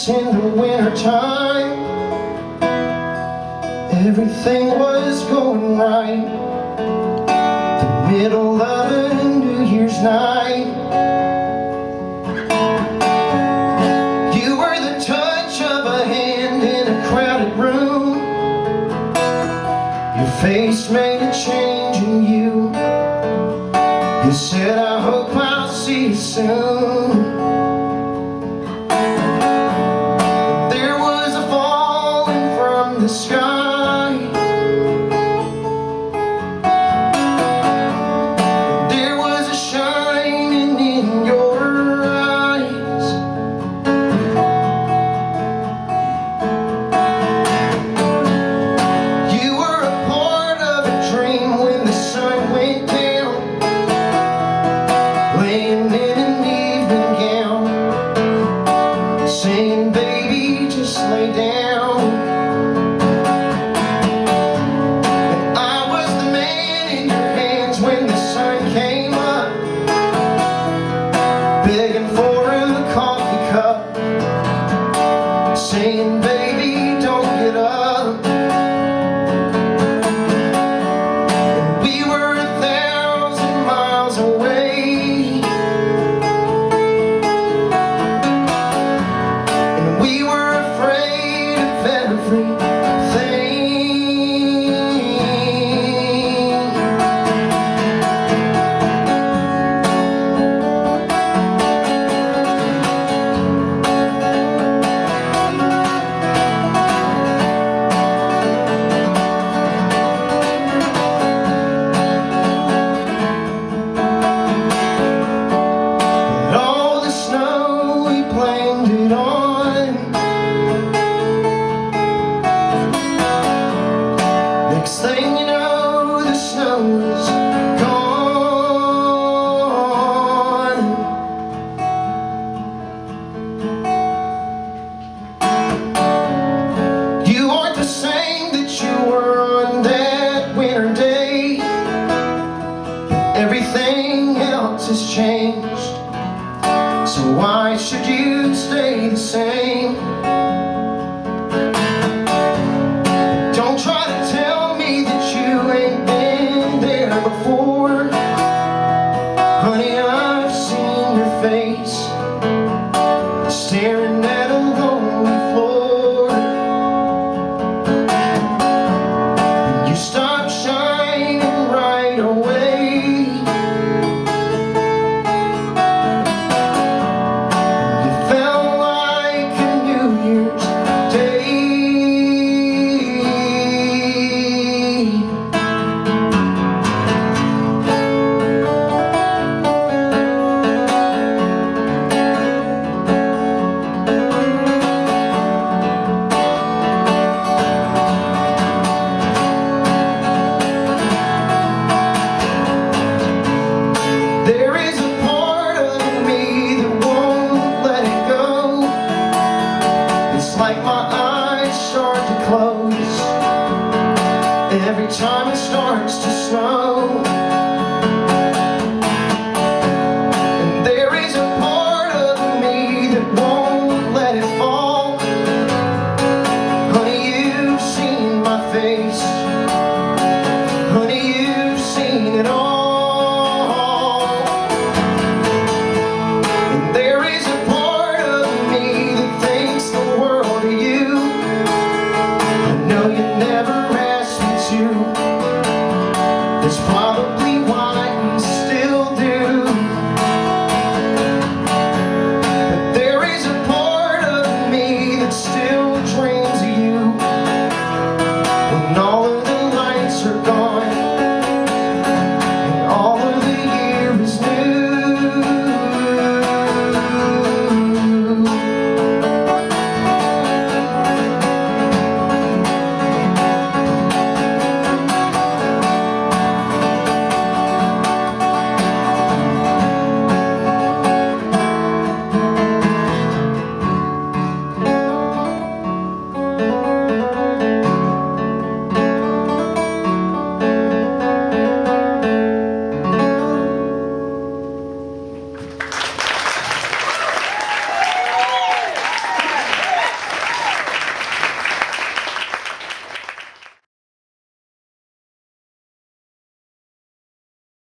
nights in the winter time, everything was going right. The middle of a New Year's night, you were the touch of a hand in a crowded room. Your face made a change in you. You said, I hope I'll see you soon. There was a falling from the sky, there was a shining in your eyes. You were a part of a dream when the sun went down, laying in an evening gown, saying, baby, just lay down. And I was the man in your hands when the sun came up, begging for a coffee cup, saying, baby, don't get up. And we were 1,000 miles away, and we were afraid of everything. And all the snow we blamed it on. Next thing you know, the snow is gone. You aren't the same that you were on that winter day. Everything else has changed, so why should you stay the same? Don't try to tell me that you ain't been there before. Honey, I've seen your face staring at a lonely floor. And you stopped shining right away. And you felt like a New Year's Day. There is a part of me that won't let it go. It's like my eyes start to close every time it starts to snow.